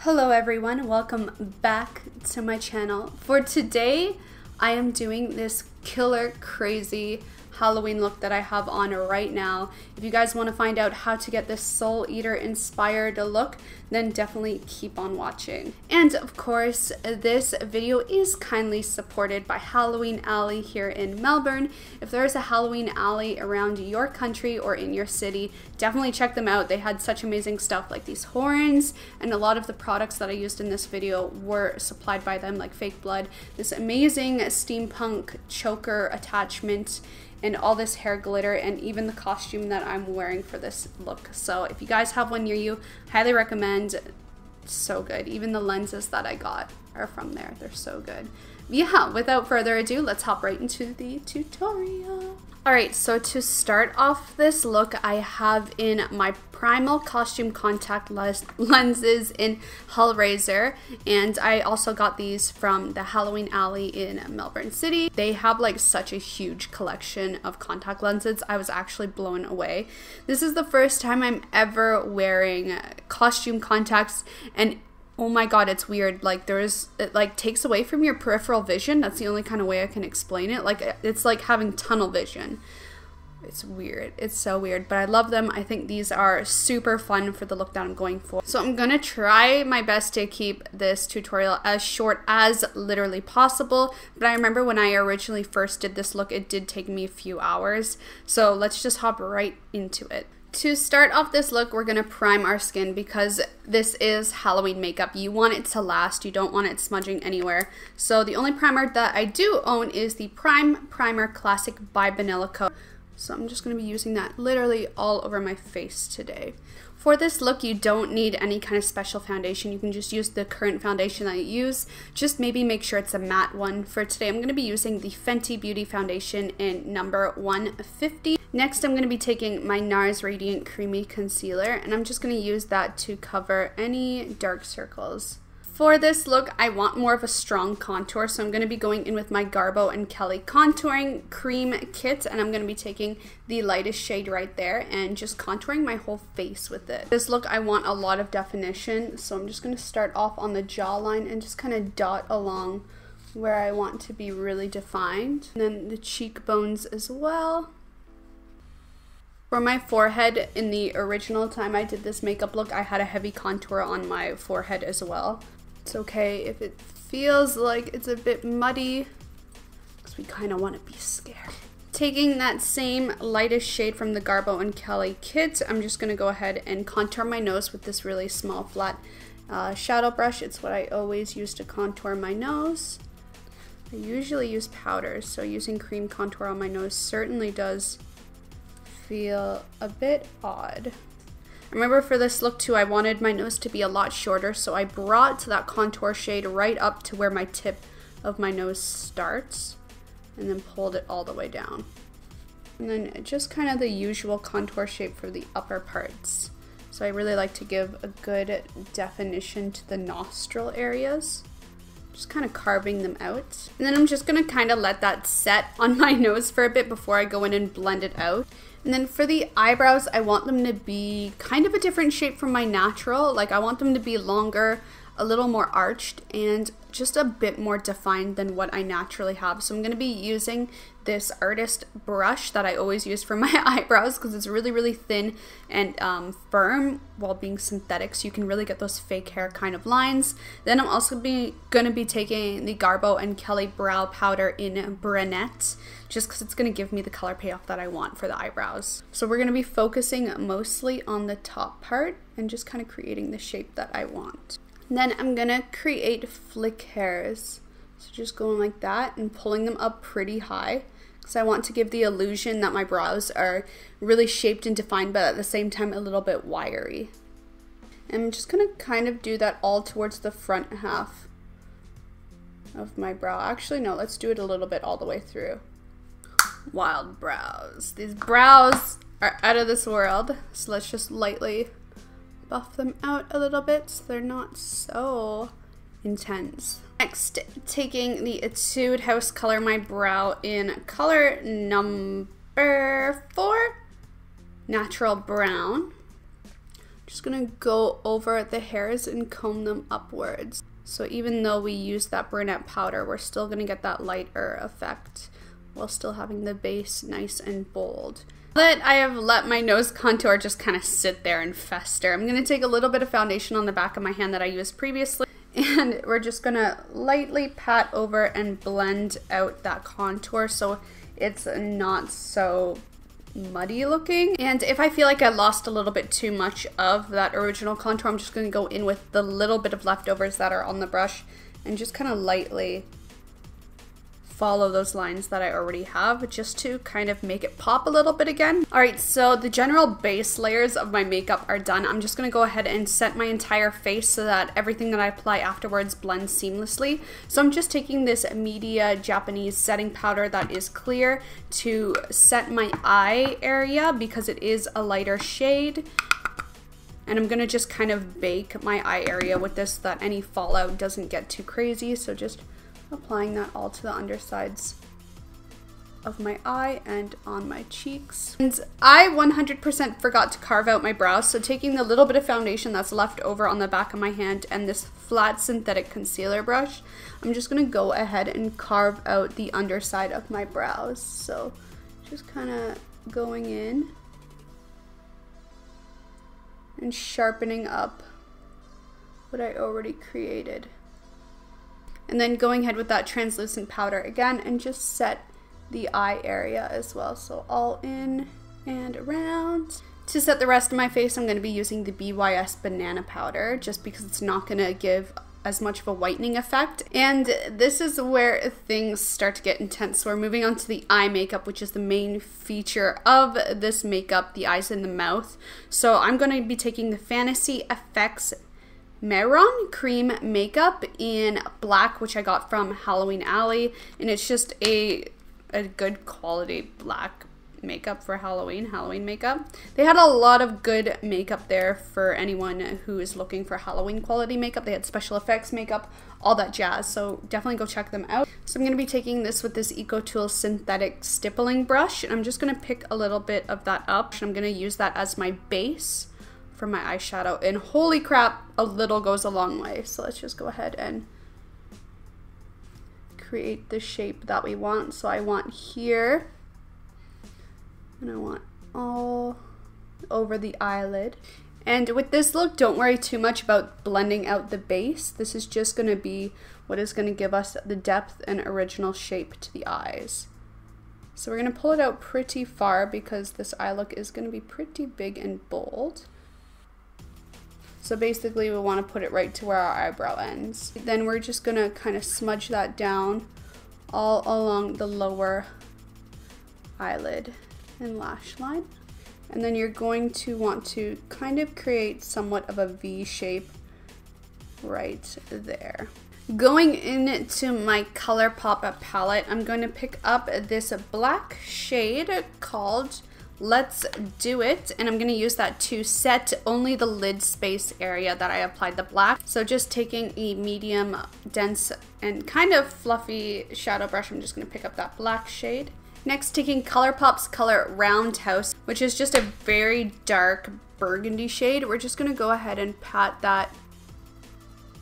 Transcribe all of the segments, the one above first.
Hello everyone, welcome back to my channel. For today, I am doing this killer crazy Halloween look that I have on right now. If you guys want to find out how to get this Soul Eater inspired look, then definitely keep on watching. And of course, this video is kindly supported by Halloween Alley here in Melbourne. If there is a Halloween Alley around your country or in your city, definitely check them out. They had such amazing stuff like these horns, and a lot of the products that I used in this video were supplied by them, like fake blood, this amazing steampunk choker attachment, and all this hair glitter, and even the costume that I'm wearing for this look. So if you guys have one near you, highly recommend. It's so good. Even the lenses that I got are from there. They're so good. Yeah, without further ado, let's hop right into the tutorial. Alright, so to start off this look, I have in my Primal costume contact lenses in Hellraiser, and I also got these from the Halloween Alley in Melbourne City. They have like such a huge collection of contact lenses. I was actually blown away. This is the first time I'm ever wearing costume contacts, and oh my god, it's weird. Like it like takes away from your peripheral vision. That's the only kind of way I can explain it. Like it's like having tunnel vision. It's weird. It's so weird, but I love them. I think these are super fun for the look that I'm going for. So I'm gonna try my best to keep this tutorial as short as literally possible, but I remember when I originally first did this look, it did take me a few hours. So let's just hop right into it. To start off this look, we're going to prime our skin because this is Halloween makeup. You want it to last. You don't want it smudging anywhere. So the only primer that I do own is the Prime Primer Classic by Vanilla Co. So I'm just going to be using that literally all over my face today. For this look, you don't need any kind of special foundation. You can just use the current foundation that you use. Just maybe make sure it's a matte one. For today, I'm going to be using the Fenty Beauty Foundation in number 150. Next, I'm going to be taking my NARS Radiant Creamy Concealer, and I'm just going to use that to cover any dark circles. For this look, I want more of a strong contour, so I'm going to be going in with my Garbo and Kelly Contouring Cream Kit, and I'm going to be taking the lightest shade right there and just contouring my whole face with it. This look, I want a lot of definition, so I'm just going to start off on the jawline and just kind of dot along where I want to be really defined. And then the cheekbones as well. For my forehead, in the original time I did this makeup look, I had a heavy contour on my forehead as well. It's okay if it feels like it's a bit muddy, because we kind of want to be scared. Taking that same lightest shade from the Garbo and Kelly kit, I'm just going to go ahead and contour my nose with this really small flat shadow brush. It's what I always use to contour my nose. I usually use powders, so using cream contour on my nose certainly does feel a bit odd. I remember for this look too, I wanted my nose to be a lot shorter, so I brought that contour shade right up to where my tip of my nose starts and then pulled it all the way down. And then just kind of the usual contour shape for the upper parts. So I really like to give a good definition to the nostril areas. Just kind of carving them out. And then I'm just going to kind of let that set on my nose for a bit before I go in and blend it out. And then for the eyebrows, I want them to be kind of a different shape from my natural. Like I want them to be longer, a little more arched, and just a bit more defined than what I naturally have. So I'm going to be using this artist brush that I always use for my eyebrows because it's really, really thin and firm while being synthetic, so you can really get those fake hair kind of lines. Then I'm also going to be taking the Garbo and Kelly brow powder in Brunette, just because it's going to give me the color payoff that I want for the eyebrows. So we're going to be focusing mostly on the top part and just kind of creating the shape that I want. Then I'm gonna create flick hairs. So just going like that and pulling them up pretty high, because I want to give the illusion that my brows are really shaped and defined, but at the same time a little bit wiry. And I'm just gonna kind of do that all towards the front half of my brow. Actually, no, let's do it a little bit all the way through. Wild brows. These brows are out of this world. So let's just lightly buff them out a little bit so they're not so intense. Next, taking the Etude House Color My Brow in color number 4, Natural Brown. Just gonna go over the hairs and comb them upwards. So even though we use that brunette powder, we're still gonna get that lighter effect while still having the base nice and bold. Now that I have let my nose contour just kind of sit there and fester, I'm gonna take a little bit of foundation on the back of my hand that I used previously, and we're just gonna lightly pat over and blend out that contour so it's not so muddy looking. And if I feel like I lost a little bit too much of that original contour, I'm just going to go in with the little bit of leftovers that are on the brush and just kind of lightly follow those lines that I already have, just to kind of make it pop a little bit again. Alright, so the general base layers of my makeup are done. I'm just going to go ahead and set my entire face so that everything that I apply afterwards blends seamlessly. So I'm just taking this Media Japanese setting powder that is clear to set my eye area because it is a lighter shade. And I'm going to just kind of bake my eye area with this so that any fallout doesn't get too crazy. So just applying that all to the undersides of my eye and on my cheeks. And I 100% forgot to carve out my brows, so taking the little bit of foundation that's left over on the back of my hand and this flat synthetic concealer brush, I'm just gonna go ahead and carve out the underside of my brows. So just kind of going in and sharpening up what I already created. And then going ahead with that translucent powder again and just set the eye area as well. So all in and around. To set the rest of my face, I'm going to be using the BYS banana powder just because it's not going to give as much of a whitening effect. And this is where things start to get intense. So we're moving on to the eye makeup, which is the main feature of this makeup, the eyes and the mouth. So I'm going to be taking the Fantasy Effects Mahroon cream makeup in black, which I got from Halloween Alley, and it's just a good quality black makeup for Halloween makeup. They had a lot of good makeup there for anyone who is looking for Halloween quality makeup. They had special effects makeup, all that jazz, so definitely go check them out. So I'm going to be taking this with this EcoTool synthetic stippling brush, and I'm just going to pick a little bit of that up, and I'm going to use that as my base for my eyeshadow, and holy crap, a little goes a long way. So let's just go ahead and create the shape that we want. So I want here, and I want all over the eyelid. And with this look, don't worry too much about blending out the base. This is just going to be what is going to give us the depth and original shape to the eyes. So we're going to pull it out pretty far because this eye look is going to be pretty big and bold. So basically we want to put it right to where our eyebrow ends. Then we're just going to kind of smudge that down all along the lower eyelid and lash line. And then you're going to want to kind of create somewhat of a V shape right there. Going into my Colourpop palette, I'm going to pick up this black shade called Let's Do It, and I'm going to use that to set only the lid space area that I applied the black. So just taking a medium, dense, and kind of fluffy shadow brush, I'm just going to pick up that black shade. Next, taking Colourpop's color Roundhouse, which is just a very dark burgundy shade. We're just going to go ahead and pat that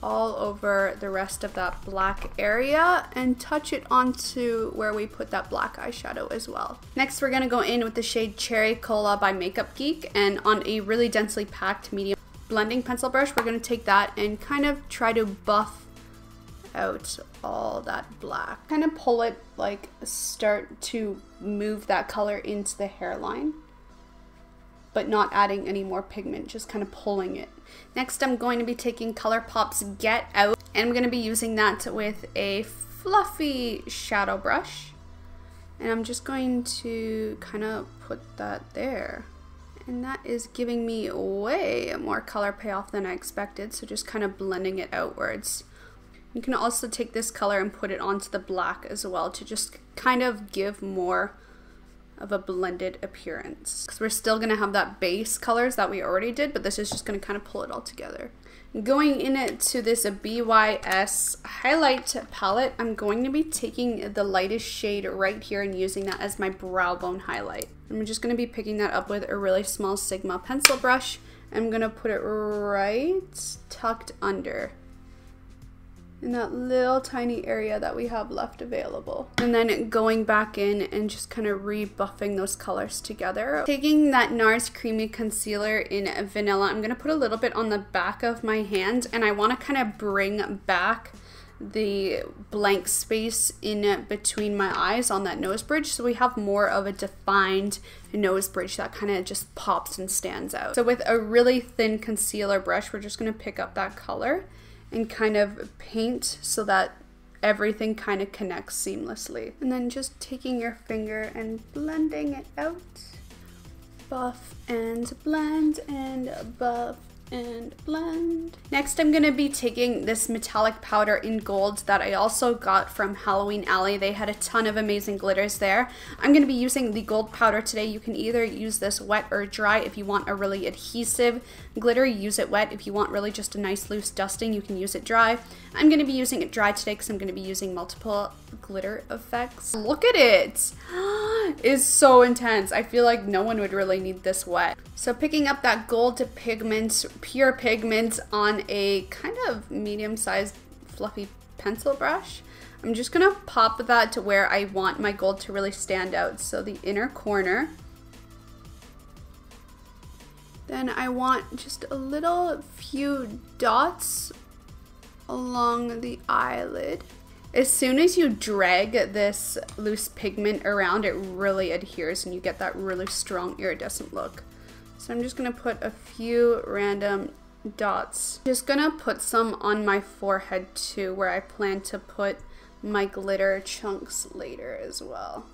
all over the rest of that black area and touch it onto where we put that black eyeshadow as well. Next, we're going to go in with the shade Cherry Cola by Makeup Geek, and on a really densely packed medium blending pencil brush, we're going to take that and kind of try to buff out all that black. Kind of pull it, like start to move that color into the hairline, but not adding any more pigment, just kind of pulling it. Next, I'm going to be taking Colourpop's Get Out, and I'm going to be using that with a fluffy shadow brush. And I'm just going to kind of put that there. And that is giving me way more color payoff than I expected, so just kind of blending it outwards. You can also take this color and put it onto the black as well to just kind of give more of a blended appearance, because we're still going to have that base colors that we already did, but this is just going to kind of pull it all together. Going into this BYS highlight palette, I'm going to be taking the lightest shade right here and using that as my brow bone highlight. I'm just going to be picking that up with a really small Sigma pencil brush I'm gonna put it right tucked under in that little tiny area that we have left available. And then going back in and just kind of rebuffing those colors together. Taking that NARS Creamy Concealer in Vanilla, I'm gonna put a little bit on the back of my hand, and I wanna kind of bring back the blank space in between my eyes on that nose bridge, so we have more of a defined nose bridge that kind of just pops and stands out. So with a really thin concealer brush, we're just gonna pick up that color and kind of paint so that everything kind of connects seamlessly. And then just taking your finger and blending it out. Buff and blend and buff and blend. Next, I'm gonna be taking this metallic powder in gold that I also got from Halloween Alley. They had a ton of amazing glitters there. I'm gonna be using the gold powder today. You can either use this wet or dry. If you want a really adhesive glitter, use it wet. If you want really just a nice loose dusting, you can use it dry. I'm gonna be using it dry today because I'm gonna be using multiple glitter effects. Look at it! It's so intense. I feel like no one would really need this wet. So picking up that gold pigment, pure pigment on a kind of medium-sized fluffy pencil brush, I'm just gonna pop that to where I want my gold to really stand out. So the inner corner. Then I want just a little few dots along the eyelid. As soon as you drag this loose pigment around, it really adheres and you get that really strong iridescent look. So I'm just gonna put a few random dots. Just gonna put some on my forehead too, where I plan to put my glitter chunks later as well.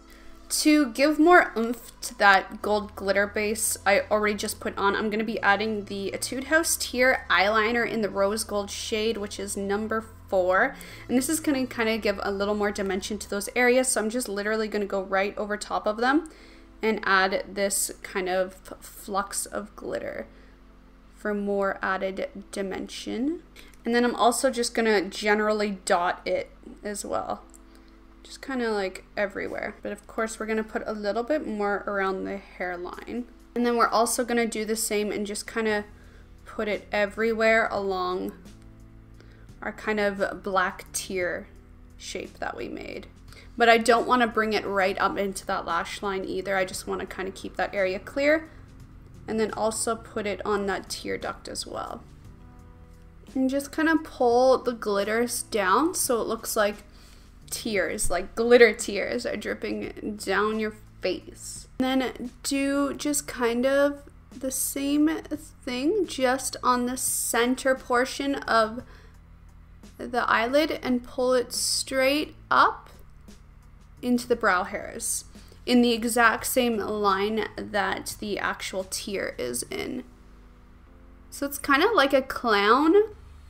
To give more oomph to that gold glitter base I already just put on, I'm gonna be adding the Etude House Tier eyeliner in the rose gold shade, which is number 4. And this is gonna kind of give a little more dimension to those areas. So I'm just literally gonna go right over top of them and add this kind of flux of glitter for more added dimension. And then I'm also just gonna generally dot it as well. Just kind of like everywhere. But of course we're gonna put a little bit more around the hairline. And then we're also gonna do the same and just kind of put it everywhere along our kind of black tier shape that we made. But I don't want to bring it right up into that lash line either. I just want to kind of keep that area clear. And then also put it on that tear duct as well. And just kind of pull the glitters down so it looks like tears, like glitter tears are dripping down your face. And then do just kind of the same thing just on the center portion of the eyelid and pull it straight up into the brow hairs in the exact same line that the actual tear is in. So it's kind of like a clown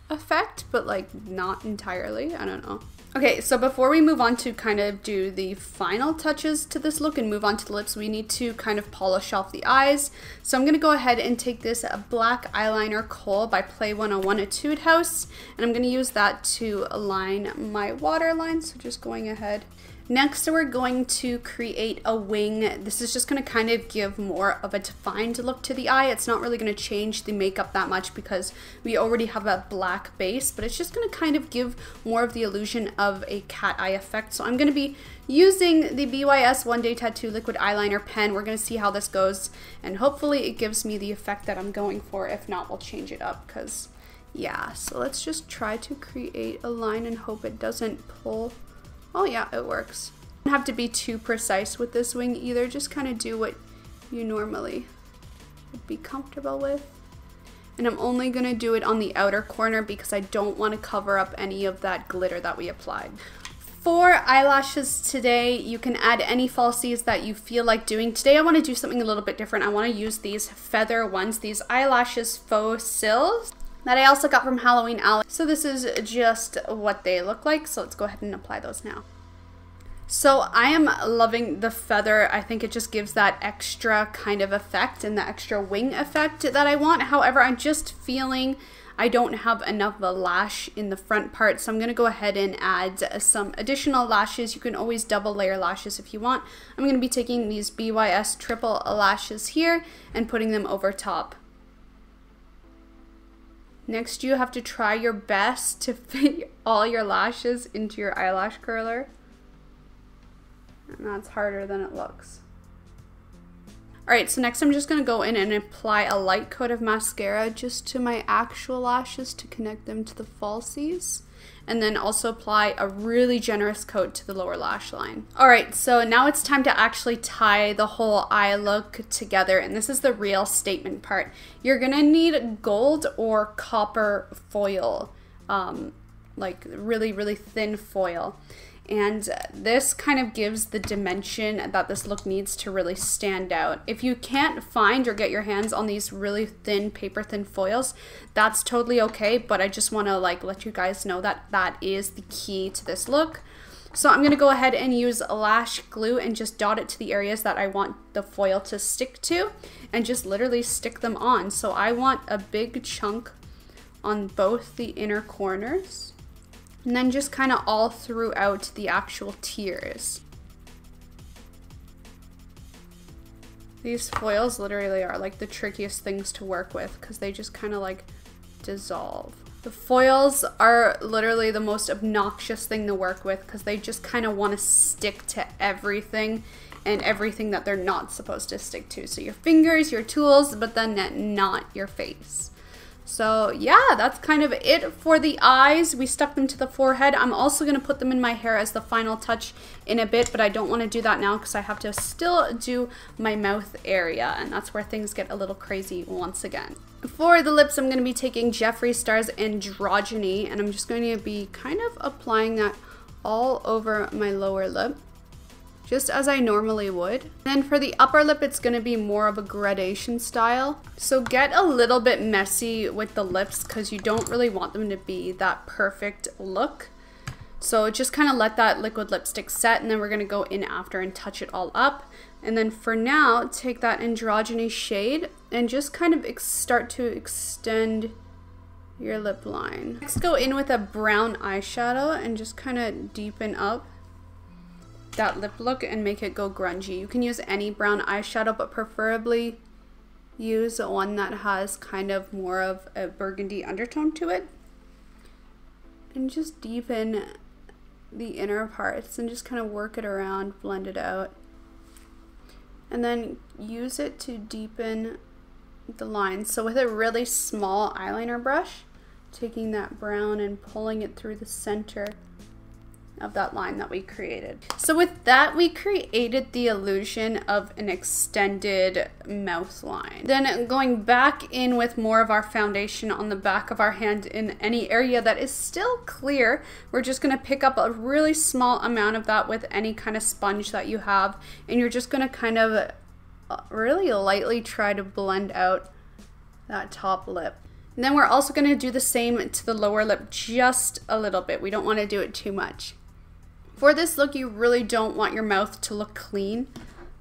effect, but like not entirely. I don't know. Okay, so before we move on to kind of do the final touches to this look and move on to the lips, we need to kind of polish off the eyes. So I'm going to go ahead and take this black eyeliner Kohl by Play 101 Etude House, and I'm going to use that to align my waterline. So just going ahead. Next, we're going to create a wing. This is just going to kind of give more of a defined look to the eye. It's not really going to change the makeup that much because we already have a black base, but it's just going to kind of give more of the illusion of a cat eye effect. So I'm going to be using the BYS One Day Tattoo Liquid Eyeliner pen. We're going to see how this goes, and hopefully it gives me the effect that I'm going for. If not, we'll change it up because, yeah. So let's just try to create a line and hope it doesn't pull. Oh yeah, it works. You don't have to be too precise with this wing either. Just kind of do what you normally would be comfortable with. And I'm only going to do it on the outer corner because I don't want to cover up any of that glitter that we applied. For eyelashes today, you can add any falsies that you feel like doing. Today I want to do something a little bit different. I want to use these feather ones, these Eyelashes Faux Cils that I also got from Halloween Alley. So this is just what they look like. So let's go ahead and apply those now. So I am loving the feather. I think it just gives that extra kind of effect and the extra wing effect that I want. However, I'm just feeling I don't have enough of a lash in the front part. So I'm going to go ahead and add some additional lashes. You can always double layer lashes if you want. I'm going to be taking these BYS Triple Lashes here and putting them over top. Next, you have to try your best to fit all your lashes into your eyelash curler. And that's harder than it looks. Alright, so next I'm just going to go in and apply a light coat of mascara just to my actual lashes to connect them to the falsies. And then also apply a really generous coat to the lower lash line. Alright, so now it's time to actually tie the whole eye look together, and this is the real statement part. You're gonna need gold or copper foil, like really, really thin foil. And this kind of gives the dimension that this look needs to really stand out. If you can't find or get your hands on these really thin, paper thin foils, that's totally okay, but I just want to like let you guys know that that is the key to this look. So I'm going to go ahead and use lash glue and just dot it to the areas that I want the foil to stick to and just literally stick them on. So I want a big chunk on both the inner corners. And then just kind of all throughout the actual tiers. These foils literally are like the trickiest things to work with because they just kind of like dissolve. The foils are literally the most obnoxious thing to work with because they just kind of want to stick to everything and everything that they're not supposed to stick to. So your fingers, your tools, but then not your face. So yeah, that's kind of it for the eyes. We stuck them to the forehead. I'm also going to put them in my hair as the final touch in a bit, but I don't want to do that now because I have to still do my mouth area, and that's where things get a little crazy once again. For the lips, I'm going to be taking Jeffree Star's Androgyny, and I'm just going to be kind of applying that all over my lower lip, just as I normally would. Then for the upper lip, it's gonna be more of a gradation style. So get a little bit messy with the lips because you don't really want them to be that perfect look. So just kind of let that liquid lipstick set, and then we're gonna go in after and touch it all up. And then for now, take that Androgyny shade and just kind of start to extend your lip line. Next, go in with a brown eyeshadow and just kind of deepen up that lip look and make it go grungy. You can use any brown eyeshadow, but preferably use one that has kind of more of a burgundy undertone to it. And just deepen the inner parts and just kind of work it around, blend it out. And then use it to deepen the lines. So with a really small eyeliner brush, taking that brown and pulling it through the center of that line that we created. So with that, we created the illusion of an extended mouth line. Then going back in with more of our foundation on the back of our hand in any area that is still clear, we're just gonna pick up a really small amount of that with any kind of sponge that you have, and you're just gonna kind of really lightly try to blend out that top lip. And then we're also gonna do the same to the lower lip just a little bit. We don't wanna do it too much. For this look, you really don't want your mouth to look clean,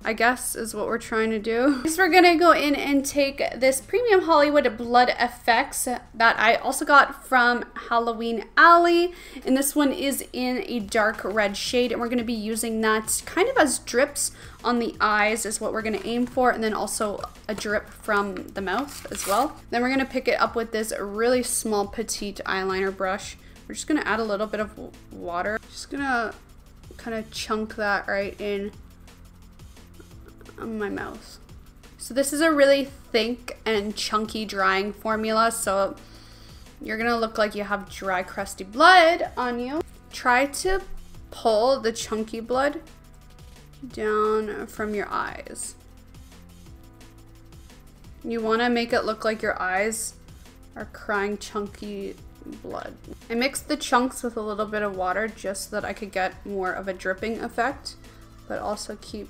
I guess is what we're trying to do. Next, we're gonna go in and take this Premium Hollywood Blood Effects that I also got from Halloween Alley, and this one is in a dark red shade, and we're gonna be using that kind of as drips on the eyes is what we're gonna aim for, and then also a drip from the mouth as well. Then we're gonna pick it up with this really small petite eyeliner brush. We're just gonna add a little bit of water. Just gonna kind of chunk that right in on my mouth. So this is a really thick and chunky drying formula, so you're gonna look like you have dry, crusty blood on you. Try to pull the chunky blood down from your eyes. You wanna make it look like your eyes are crying chunky blood. I mixed the chunks with a little bit of water just so that I could get more of a dripping effect, but also keep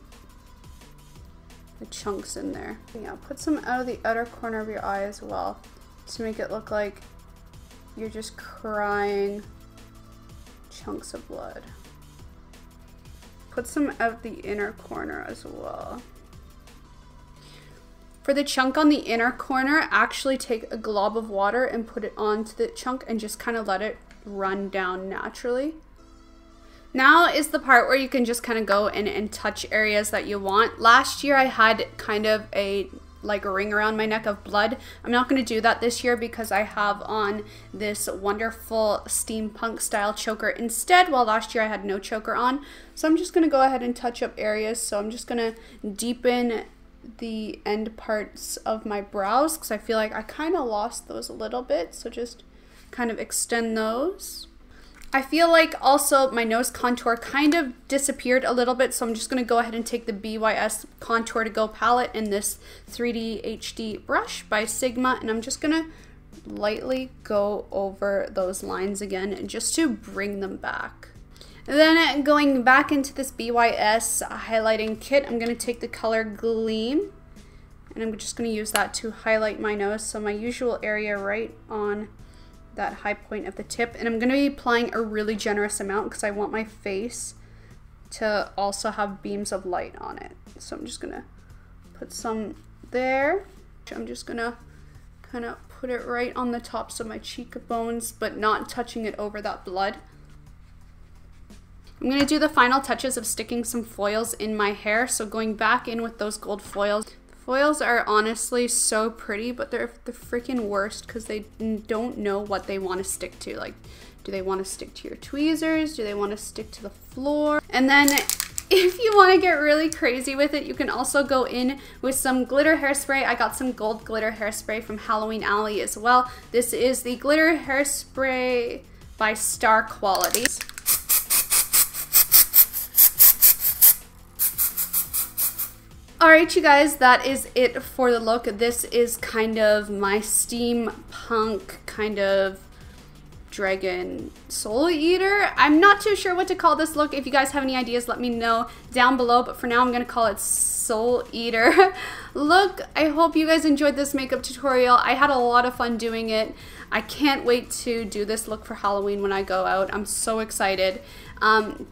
the chunks in there. Yeah, put some out of the outer corner of your eye as well to make it look like you're just crying chunks of blood. Put some out the inner corner as well. For the chunk on the inner corner, actually take a glob of water and put it onto the chunk and just kind of let it run down naturally. Now is the part where you can just kind of go in and touch areas that you want. Last year I had kind of a like a ring around my neck of blood. I'm not going to do that this year because I have on this wonderful steampunk style choker instead, while last year I had no choker on. So I'm just going to go ahead and touch up areas. So I'm just going to deepen the end parts of my brows because I feel like I kind of lost those a little bit. So just kind of extend those. I feel like also my nose contour kind of disappeared a little bit, so I'm just going to go ahead and take the BYS Contour to Go palette in this 3D HD brush by Sigma, and I'm just going to lightly go over those lines again just to bring them back. And then going back into this BYS highlighting kit, I'm going to take the color GLAM, and I'm just going to use that to highlight my nose, so my usual area right on that high point of the tip, and I'm going to be applying a really generous amount because I want my face to also have beams of light on it. So I'm just going to put some there. I'm just going to kind of put it right on the tops of my cheekbones, but not touching it over that blood. I'm going to do the final touches of sticking some foils in my hair, so going back in with those gold foils. Foils are honestly so pretty, but they're the freaking worst because they don't know what they want to stick to. Like, do they want to stick to your tweezers? Do they want to stick to the floor? And then if you want to get really crazy with it, you can also go in with some glitter hairspray. I got some gold glitter hairspray from Halloween Alley as well. This is the glitter hairspray by Star Quality. Alright you guys, that is it for the look. This is kind of my steampunk kind of dragon soul eater. I'm not too sure what to call this look. If you guys have any ideas, let me know down below, but for now I'm going to call it soul eater look. I hope you guys enjoyed this makeup tutorial. I had a lot of fun doing it. I can't wait to do this look for Halloween when I go out. I'm so excited.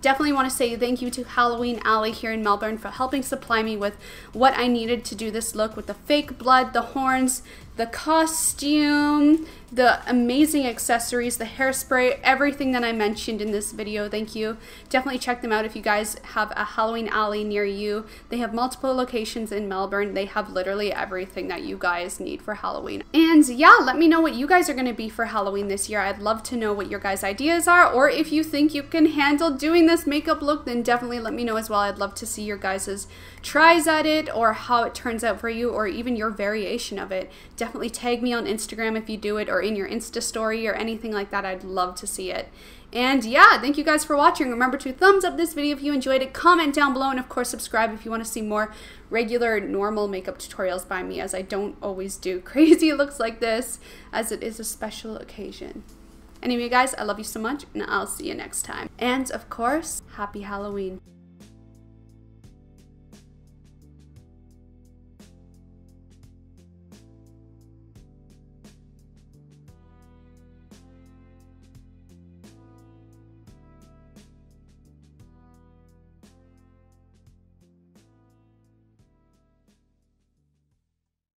Definitely want to say thank you to Halloween Alley here in Melbourne for helping supply me with what I needed to do this look, with the fake blood, the horns, the costume, the amazing accessories, the hairspray, everything that I mentioned in this video. Thank you. Definitely check them out if you guys have a Halloween Alley near you. They have multiple locations in Melbourne. They have literally everything that you guys need for Halloween. And yeah, let me know what you guys are going to be for Halloween this year. I'd love to know what your guys' ideas are, or if you think you can handle doing this makeup look, then definitely let me know as well. I'd love to see your guys' tries at it, or how it turns out for you, or even your variation of it. Definitely tag me on Instagram if you do it, or in your Insta story or anything like that. I'd love to see it. And yeah, thank you guys for watching. Remember to thumbs up this video if you enjoyed it, comment down below, and of course subscribe if you want to see more regular normal makeup tutorials by me, as I don't always do crazy looks like this, as it is a special occasion. Anyway guys, I love you so much, and I'll see you next time. And of course, happy Halloween.